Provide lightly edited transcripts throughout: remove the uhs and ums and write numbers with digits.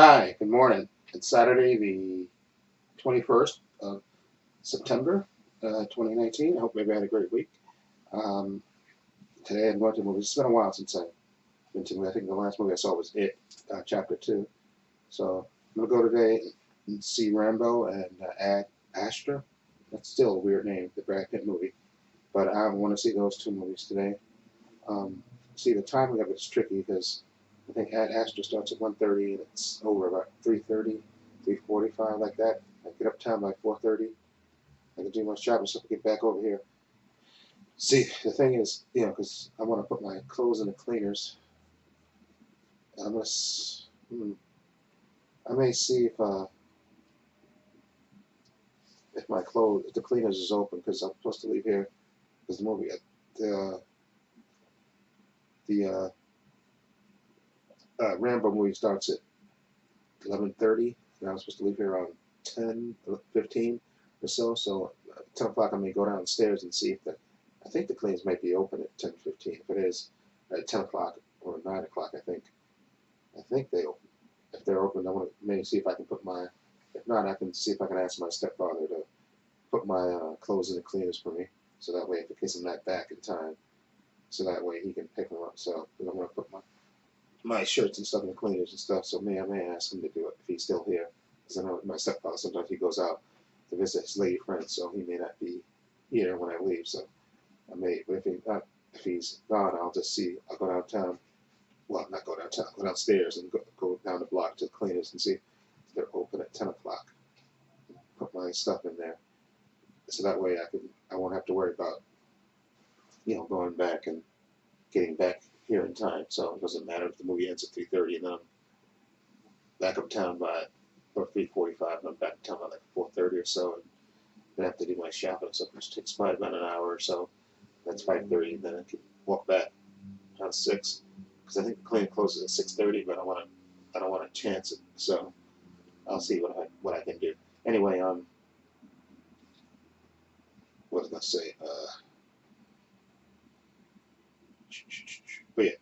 Hi, good morning. It's Saturday, the 21st of September, 2019. I hope everybody had a great week. Um, Today I'm going to movies. It's been a while since I've been to movies. I think the last movie I saw was It, Chapter 2. So I'm going to go today and see Rambo and Ad Astra. That's still a weird name, the Brad Pitt movie. But I want to see those two movies today. See, the timing of it's tricky because I think Ad Astra starts at 1:30 and it's over about 3:30, 3:45 like that. I get uptown by 4:30. I can do my shopping stuff and get back over here. See, the thing is, because I want to put my clothes in the cleaners. I'm gonna, I may see if my clothes, if the cleaners is open, because I'm supposed to leave here. Because the movie, the Rambo movie starts at 11:30, and I'm supposed to leave here around 10:15 or so. So 10 o'clock, I may go downstairs and see if I think the cleaners might be open at 10:15. If it is at 10 o'clock or 9 o'clock, I think they open. If they're open, I want to maybe see if I can put my. If not, I can see if I can ask my stepfather to put my clothes in the cleaners for me, so that way, in case I'm not back in time, so that way he can pick them up. So I'm going to put my shirts and stuff in the cleaners and stuff. So I may ask him to do it if he's still here, because I know my stepfather sometimes he goes out to visit his lady friend, so he may not be here when I leave. So I may, but if he's gone, I'll just see. I'll go downtown. Well, not go downtown. Go downstairs and go down the block to the cleaners and see if they're open at 10 o'clock. Put my stuff in there, so that way I won't have to worry about going back and getting back here in time. So it doesn't matter if the movie ends at 3:30 and then I'm back uptown by or 3:45 and I'm back in town by like 4:30 or so, and then I have to do my shopping and stuff, which takes probably about an hour or so. That's 5:30, and then I can walk back around 6, because I think the clinic closes at 6:30, but I don't want to chance it. So I'll see what I can do. Anyway, what was I gonna say? But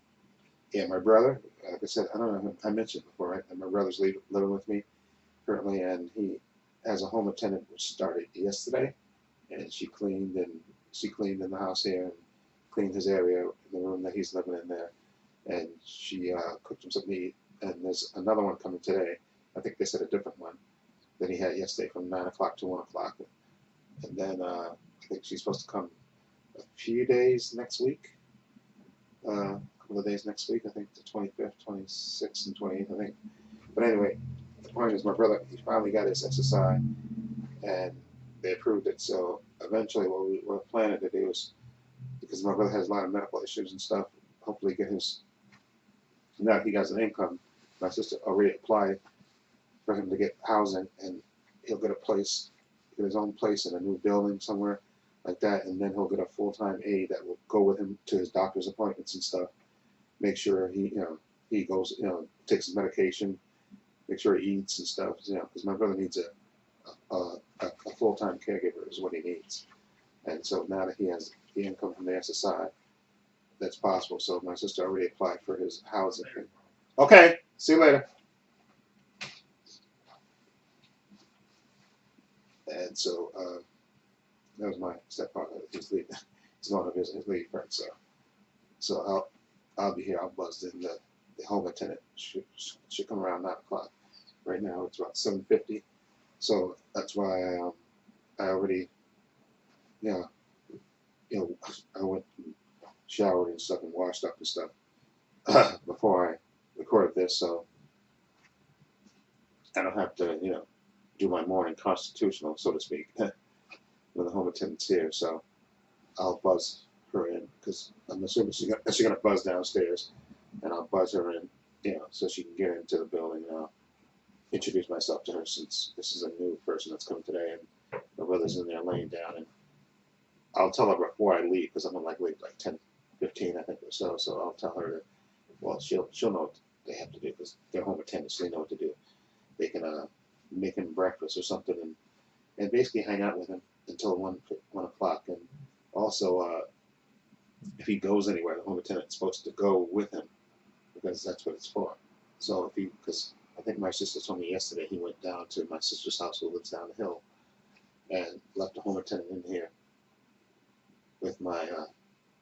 yeah, my brother. Like I said, I don't know. I mentioned before, right? My brother's living with me currently, and he has a home attendant which started yesterday, and she cleaned in the house here and cleaned his area in the room that he's living in there, and she cooked him something to eat. And there's another one coming today. I think they said a different one than he had yesterday from 9 o'clock to 1 o'clock. And then I think she's supposed to come a few days next week, a couple of days next week. I think the 25th, 26th, and 28th, I think. But anyway, the point is my brother, he finally got his SSI, and they approved it. So eventually what we're planning to do is, because my brother has a lot of medical issues and stuff, hopefully get his, now that he has an income, my sister already applied for him to get housing, and he'll get his own place in a new building somewhere like that, and then he'll get a full-time aide that will go with him to his doctor's appointments and stuff. Make sure he goes, takes his medication, make sure he eats and stuff, because my brother needs a full-time caregiver is what he needs. And so now that he has the income from the SSI, that's possible. So my sister already applied for his housing. Okay, see you later. And so that was my stepfather. He's going to visit his lady friend. So I'll be here. I'll buzz in the home attendant. Should come around 9 o'clock. Right now it's about 7:50. So that's why I already, yeah, I went and showered and stuff and washed up and stuff before I recorded this, so I don't have to, do my morning constitutional, so to speak, when the home attendant's here. So I'll buzz her in, because I'm assuming she's gonna buzz downstairs, and I'll buzz her in, so she can get into the building, and I'll introduce myself to her, since this is a new person that's coming today, and my brother's in there laying down, and I'll tell her before I leave, because I'm gonna leave like 10:15, I think, or so. So I'll tell her that, well, she'll know what they have to do, because they're home attendants, so they know what to do. They can make him breakfast or something, and basically hang out with him until 1 o'clock. And also, if he goes anywhere, the home attendant's supposed to go with him, because that's what it's for. So because I think my sister told me yesterday he went down to my sister's house who lives down the hill and left the home attendant in here with my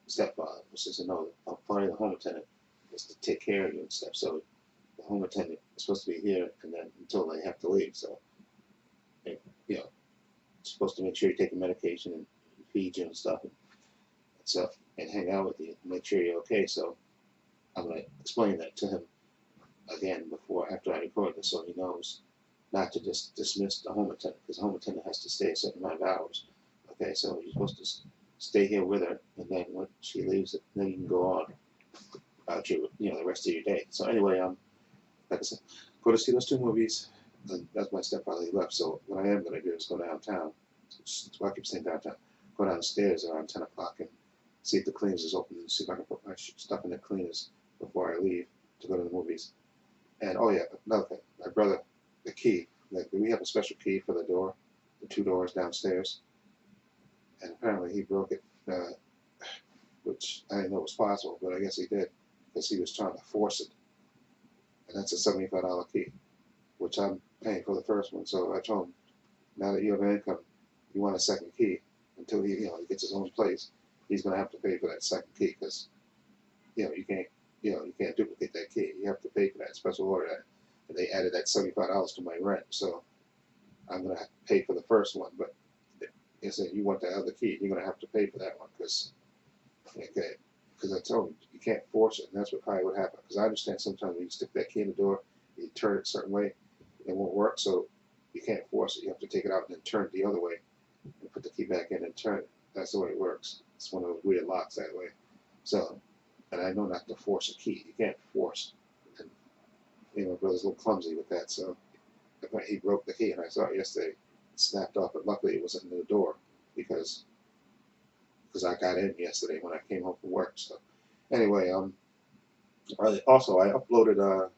stepfather. She said, no, part of the home attendant is to take care of you and stuff. So the home attendant is supposed to be here and then until they have to leave. So, they, you know, supposed to make sure you take your medication and feed you and stuff and hang out with you and make sure you're okay. So I'm going to explain that to him again after I record this so he knows not to just dismiss the home attendant, because the home attendant has to stay a certain amount of hours. Okay, so you're supposed to stay here with her, and then when she leaves, then you can go on about your, the rest of your day. So anyway, like I said, go to see those 2 movies. And that's my stepfather. He left. So what I am going to do is go downtown. That's why I keep saying downtown. Go downstairs around 10 o'clock and see if the cleaners is open and see if I can put my stuff in the cleaners before I leave to go to the movies. And oh yeah, another thing, my brother, the key. Like we have a special key for the door, the 2 doors downstairs, and apparently he broke it, which I didn't know was possible, but I guess he did because he was trying to force it. And that's a $75 key, which I'm paying for the first one. So I told him, now that you have an income, you want a second key until he gets his own place. He's going to have to pay for that second key because you can't duplicate that key. You have to pay for that special order. And they added that $75 to my rent, so I'm going to have to pay for the first one. But they said you want that other key, you're going to have to pay for that one because I told him you can't force it, and that's what probably would happen. Because I understand sometimes when you stick that key in the door, you turn it a certain way, it won't work. So you can't force it. You have to take it out and then turn it the other way and put the key back in and turn it. That's the way it works. It's one of those weird locks that way. So, and I know not to force a key. You can't force. And my brother's a little clumsy with that, so he broke the key, and I saw it yesterday. It snapped off, but luckily it wasn't in the door because I got in yesterday when I came home from work. So anyway, also I uploaded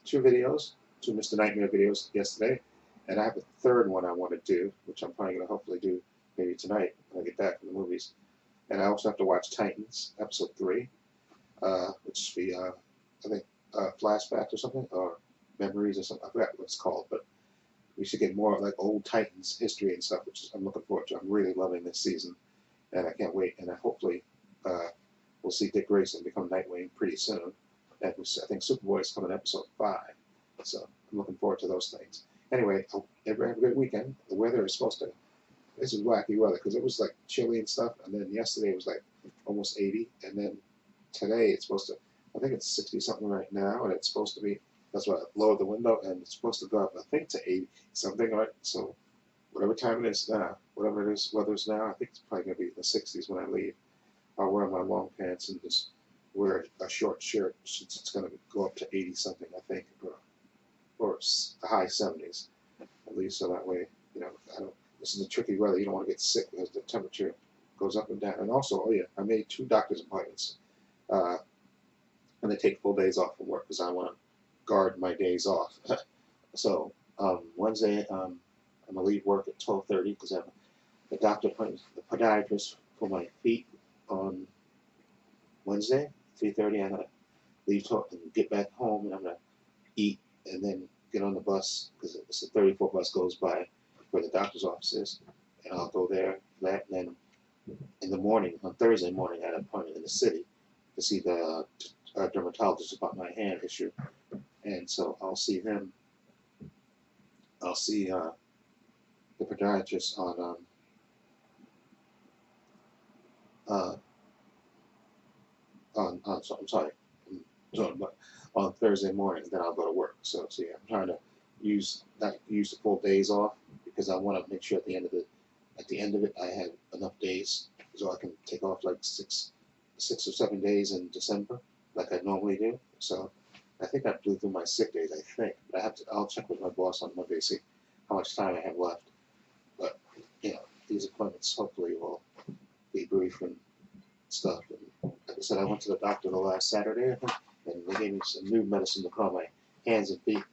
2 videos, 2 Mr. Nightmare videos yesterday, and I have a 3rd one I want to do, which I'm probably going to hopefully do maybe tonight when I get back from the movies. And I also have to watch Titans, episode 3, which would be, I think, flashbacks or something, or memories or something. I forgot what it's called, but we should get more like old Titans history and stuff, which I'm looking forward to. I'm really loving this season, and I can't wait. And hopefully we'll see Dick Grayson become Nightwing pretty soon. And I think Superboy is coming episode 5, so I'm looking forward to those things. Anyway, everybody have a good weekend. The weather is supposed to. This is wacky weather because it was like chilly and stuff, and then yesterday it was like almost 80, and then today it's supposed to. I think it's 60 something right now, and it's supposed to be. That's why I lowered the window, and it's supposed to go up. I think to 80 something, right? So whatever time it is now, whatever it is, weather is now, I think it's probably gonna be in the 60s when I leave. I'll wear my long pants and just wear a short shirt since it's gonna go up to 80 something, I think, or the high 70s at least, so that way, I don't. This is a tricky weather. You don't want to get sick because the temperature goes up and down. And also, oh yeah, I made 2 doctor's appointments. And I take full days off from work because I want to guard my days off. So Wednesday, I'm going to leave work at 12:30 because I have a doctor appointment, the podiatrist for my feet on Wednesday, 3:30. I'm going to leave and get back home, and I'm going to eat and then get on the bus because it's a 34 bus goes by where the doctor's office is, and I'll go there for that. And then in the morning, on Thursday morning, I had an appointment in the city to see the dermatologist about my hand issue, and so I'll see him. I'll see the podiatrist on so I'm sorry, on Thursday morning. Then I'll go to work. So yeah, I'm trying to use the full days off because I want to make sure at the end of it I have enough days so I can take off like 6 or 7 days in December like I normally do. So I think I blew through my sick days. I think, but I'll check with my boss on Monday, see how much time I have left. But these appointments hopefully will be brief and stuff. And like I said, I went to the doctor the last Saturday, I think, and they gave me some new medicine to put on my hands and feet.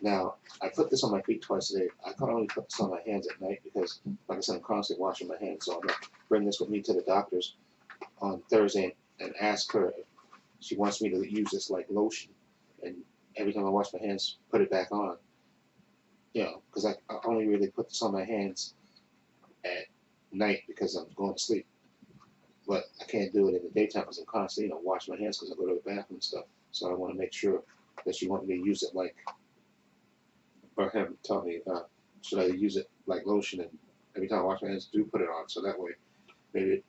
Now, I put this on my feet twice a day. I can only put this on my hands at night because, like I said, I'm constantly washing my hands. So I'm going to bring this with me to the doctor's on Thursday and ask her if she wants me to use this like lotion. And every time I wash my hands, put it back on. You know, because I only really put this on my hands at night because I'm going to sleep. But I can't do it in the daytime because I'm constantly, wash my hands because I go to the bathroom and stuff. So I want to make sure that she wants me to use it like, or him tell me, should I use it like lotion, and every time I wash my hands, do put it on. So that way, maybe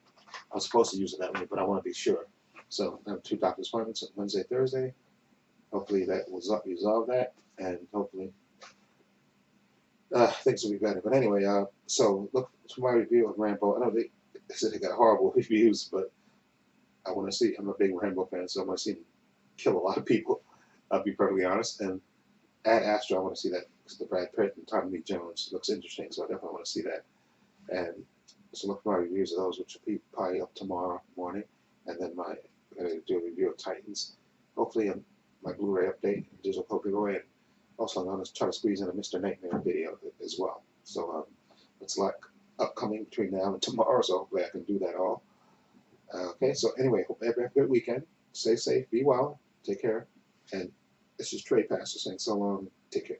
I'm supposed to use it that way, but I want to be sure. So I have 2 doctor's appointments on Wednesday, Thursday. Hopefully that will resolve that, and hopefully things will be better. But anyway, so look to my review of Rambo. I know they said they got horrible reviews, but I want to see. I'm a big Rambo fan, so I want to see him kill a lot of people. I'll be perfectly honest. And at Astro, I want to see that because the Brad Pitt and Tommy Lee Jones looks interesting, so I definitely want to see that. And so look for my reviews of those, which will be probably up tomorrow morning. And then I'm going to do a review of Titans. Hopefully, my Blu-ray update, digital copy away. And also, I'm going to try to squeeze in a Mr. Nightmare video as well. So it's like upcoming between now and tomorrow, so hopefully I can do that all. Okay, so anyway, hope everybody have a good weekend. Stay safe, be well, take care. And this is Trepacer saying so long, take care.